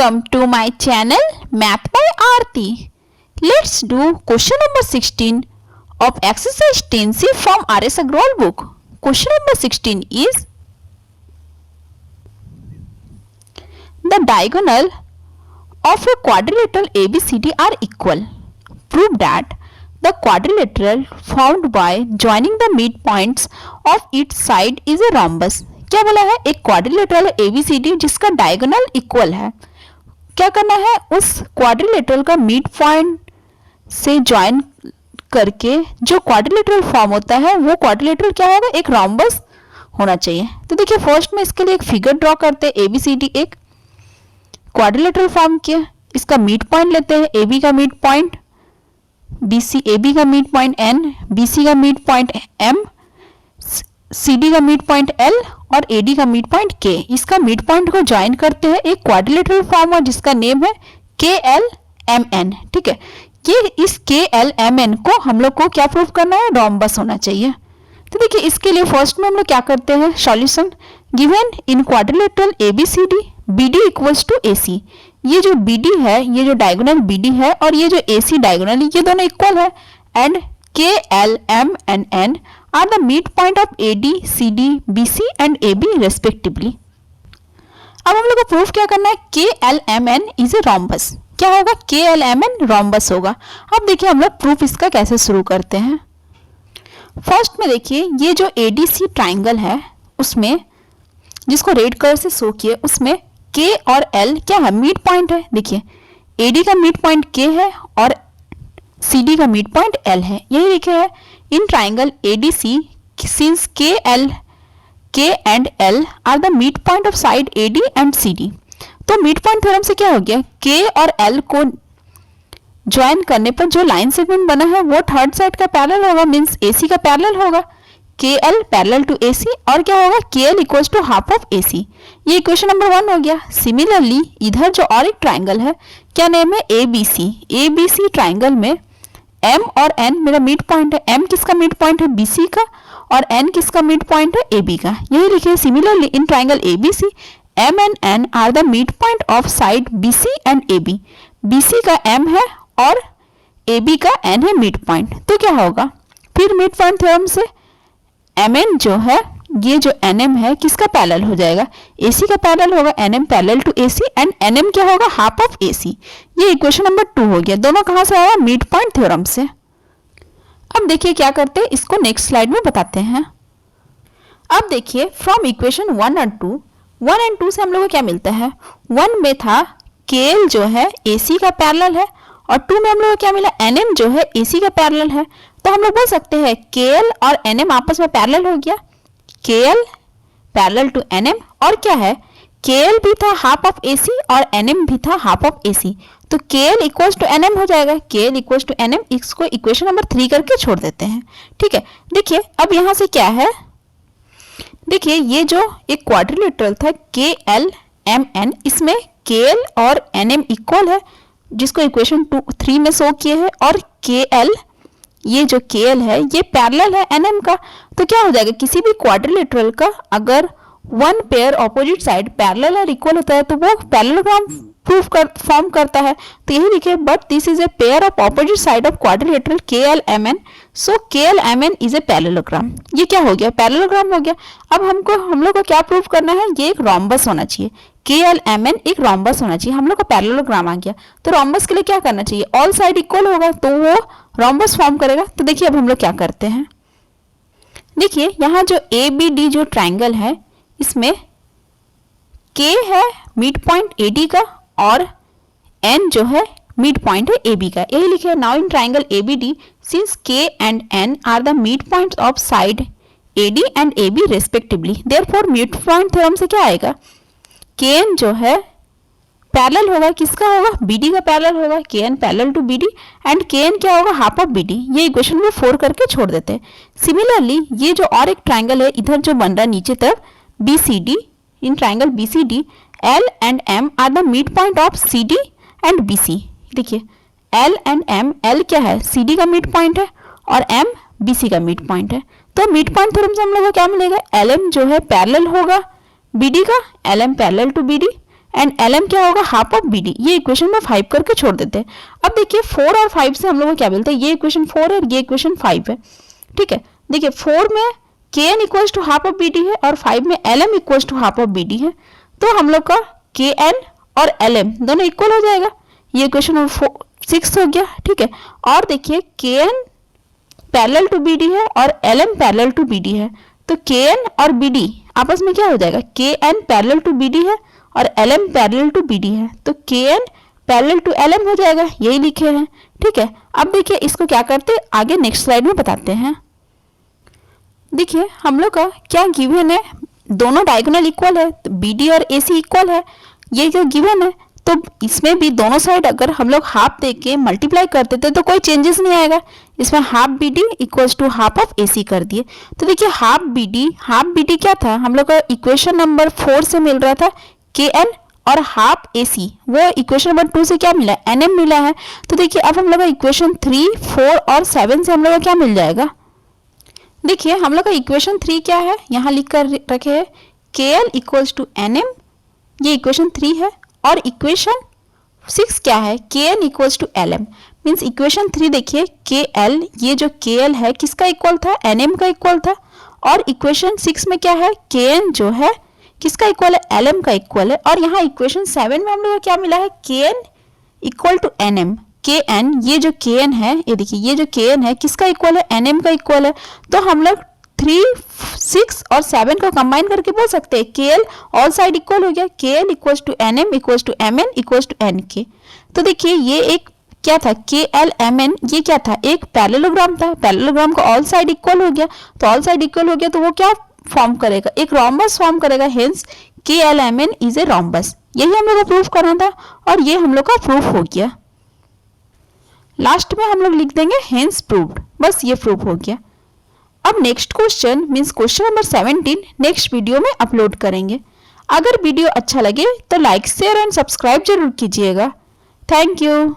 Welcome to my channel Math by Aarti. Let's do question number 16 of exercise 10C from R.S. Agrawal book. Question number 16 is the diagonal of a quadrilateral ABCD are equal. Prove that the quadrilateral formed by joining the midpoints of each side is a rhombus. क्या बोला है? एक quadrilateral ABCD जिसका diagonal equal है. क्या करना है? उस क्वाड्रिलेटरल का मिड पॉइंट से ज्वाइन करके जो क्वाड्रिलेटरल फॉर्म होता है वो क्वाड्रिलेटरल क्या होगा? एक रोम्बस होना चाहिए. तो देखिए फर्स्ट में इसके लिए एक फिगर ड्रॉ करते हैं. एबीसीडी एक क्वाड्रिलेटरल फॉर्म किया, इसका मिड पॉइंट लेते हैं. एबी का मिड पॉइंट बीसी, एबी का मिड पॉइंट एन, बीसी का मिड पॉइंट एम, सीडी का मिड पॉइंट एल और एडी का मिड पॉइंट के. इसका मिड पॉइंट को ज्वाइन करते हैं एक क्वाड्रिलेटरल फॉर्म जिसका नेम है के एल एम एन. ठीक है, ये इस के एल एम एन को हम लोग को क्या प्रूव करना है? रोम्बस होना चाहिए. तो देखिए इसके लिए फर्स्ट में हम लोग क्या करते हैं? Solution. Given in quadrilateral ABCD BD equals to AC. ये जो बीडी है, ये जो डायगोनल बीडी है और ये जो एसी डायगोनल, ये दोनों इक्वल है. And K L M N N are the midpoint of AD, CD, BC and AB respectively. अब हम लोग को प्रूफ क्या करना है? KLMN is a rhombus. क्या होगा? KLMN rhombus होगा. अब देखिए हम लोग प्रूफ इसका कैसे शुरू करते हैं. फर्स्ट में देखिए ये जो ADC ट्राइंगल है उसमें जिसको रेड कलर से शो किए उसमें K और L क्या है? मिड पॉइंट है. देखिए AD का मिड पॉइंट K है और CD का मिड पॉइंट L है. यही लिखे है in triangle ADC since K and L are the midpoint of side AD and CD. तो midpoint थ्योरम से क्या हो गया? K और L को ज्वाइन करने पर जो लाइन सेगमेंट बना है वो थर्ड साइड का पैरेलल होगा, मींस AC का पैरेलल होगा. KL पैरेलल टू AC और क्या होगा? KL equals to half of AC. ये इक्वेशन नंबर 1 हो गया. सिमिलरली इधर जो और एक ट्राइंगल है, क्या नेम है? ABC. ABC ट्राइंगल में M और N मेरा मिड पॉइंट है. M किसका मिड पॉइंट है? BC का. और N किसका मिड पॉइंट है? AB का. यही लिखिए similarly in triangle ABC M and N are the mid point of side BC and AB. BC का M है और AB का N है मिड पॉइंट. तो क्या होगा फिर मिड पॉइंट थ्योरम से? MN जो है, ये जो NM है किसका पैरेलल हो जाएगा? AC का पैरेलल होगा. NM parallel to AC and NM क्या होगा? Half of AC. ये इक्वेशन नंबर 2 हो गया. दोनों कहाँ से आया? मिड पॉइंट थ्योरम से. अब देखिए क्या करते हैं, इसको नेक्स्ट स्लाइड में बताते हैं. अब देखिए फ्रॉम इक्वेशन 1 और 2, 1 एंड 2 से हम लोग को क्या मिलता है? 1 में था KL जो है AC का पैरेलल है और 2 में हम लोग को क्या मिला? NM जो है AC का पैरेलल है. तो हम लोग बोल सकते हैं KL और NM आपस में पैरेलल हो गया. KL पैरेलल टू NM और क्या है? KL भी था हाफ ऑफ AC और NM भी था हाफ ऑफ AC. तो KL इक्वल्स टू NM हो जाएगा. KL equals to NM. इसको इक्वेशन नंबर 3 करके छोड़ देते हैं. ठीक है, देखिए अब यहाँ से क्या है? देखिए ये जो एक क्वाड्रिलेटरल था KLMN, इसमें KL और NM इक्वल है जिसको इक्वेशन 3 में शो किए हैं. और KL, ये जो KL है ये पैरेलल है NM का. तो क्या हो जाएगा? किसी भी क्वाड्रिलेटरल का अगर one pair opposite side parallel और इक्वल होता है तो वो पैरेललोग्राम फॉर्म करता है. तो यही लिखे but this is a pair of opposite side of quadrilateral KLMN. So KLMN is a parallelogram. ये क्या हो गया? पैरेललोग्राम हो गया. अब हम लोग को क्या प्रूव करना है? ये एक रोम्बस होना चाहिए. KLMN एक रोम्बस होना चाहिए. हम लोग का पैरेललोग्राम आ गया. तो रोम्बस के लिए क्या करना चाहिए? ऑल साइड इक्वल होगा तो वो रोम्बस फॉर्म करेगा. तो देखिए अब हम लोग क्या करते हैं. देखिए यहाँ जो ABD जो ट्राइंगल है इसमें K है मिड पॉइंट AD का और N जो है मिड पॉइंट है AB का. यही लिखे now in triangle ABD since K and N are the mid points of side AD and AB respectively. Therefore mid point theorem से क्या आएगा? KN जो है पैरेलल होगा, किसका होगा? BD का पैरेलल होगा. KN parallel to BD and KN क्या होगा? Half of BD. ये इक्वेशन में 4 करके छोड़ देते हैं. सिमिलरली ये जो और एक ट्राइंगल है इधर जो बन रहा है नीचे तरफ BCD, in triangle BCD L and M are the mid point of CD and BC. देखिए L एंड M, L क्या है? CD का मिड पॉइंट है और M BC का मिड पॉइंट है. तो मिड पॉइंट थ्योरम से हम लोग को क्या मिलेगा? LM जो है पैरेलल होगा BD का, LM parallel to BD and LM क्या होगा, हाफ ऑफ BD। ये इक्वेशन में 5 करके छोड़ देते हैं। अब देखिए 4 और 5 से हम लोग को क्या मिलता है, ये इक्वेशन 4 है और ये इक्वेशन 5 है, ठीक है। देखिए 4 में KN equals to half of BD है और 5 में LM equals to half of BD है, तो हम लोग का KN और LM दोनों इक्वल हो जाएगा। ये इक्वेशन 6 हो गया, ठीक है। और देखिए KN पैरेलल टू BD है और LM पैरेलल टू BD है, तो KN और BD आपस में क्या हो जाएगा, KN पैरेलल टू BD है और LM पैरेलल टू BD है, तो KN पैरेलल टू LM हो जाएगा, यही लिखे हैं, ठीक है। अब देखिए इसको क्या करते आगे नेक्स्ट स्लाइड में बताते हैं। देखिए हम लोग का क्या गिवन है, दोनों डायगोनल इक्वल है, तो BD और AC इक्वल है, ये जो गिवन है, तो इसमें भी दोनों साइड अगर हम लोग हाफ दे के मल्टीप्लाई कर देते तो कोई चेंजेस नहीं आएगा। इसमें half BD equals to half of AC कर दिए, तो देखिए हाफ BD क्या था, हम लोग का इक्वेशन नंबर 4 से मिल रहा था KN और हाफ AC, वो इक्वेशन नंबर 2 से क्या मिला, NM मिला है। तो देखिए अब हम लोग का इक्वेशन 3, 4 और 7 से हम लोग का क्या मिल जाएगा। देखिए हम लोग का इक्वेशन 3 क्या है, यहाँ लिख कर रखे हैं KL इक्वल्स टू NM, ये इक्वेशन 3 है। और इक्वेशन 6 क्या है, KN equals to LM, means equation 3 देखिए KL, ये जो KL है किसका इक्वल था, NM का इक्वल था। और इक्वेशन 6 में क्या है, KN जो है किसका इक्वल है, LM का इक्वल है। और यहाँ इक्वेशन 7 में हम लोग को क्या मिला है, KN equal to NM। KN, ये जो KN है, ये देखिए ये जो KN है किसका इक्वल है, NM का इक्वल है। तो हम लोग 3, 6 और 7 को कंबाइन करके बोल सकते हैं KL ऑल साइड इक्वल हो गया, KL equals to NM equals to MN equals to NK। तो देखिए ये एक क्या था, KLMN, ये क्या था, एक पैरेललोग्राम था, पैरेललोग्राम का ऑल साइड इक्वल हो गया, तो ऑल साइड इक्वल हो गया तो वो क्या फॉर्म करेगा, एक रोम्बस फॉर्म करेगा, hence KLMN is a rhombus. यही हम लोग को प्रूफ करना था और ये हम लोग का प्रूफ हो गया। लास्ट में हम लोग लिख देंगे हेंस प्रूव्ड, बस ये प्रूफ हो गया। अब next question means question number 17 next video में अपलोड करेंगे। अगर वीडियो अच्छा लगे तो लाइक शेयर एंड सब्सक्राइब जरूर कीजिएगा। Thank you.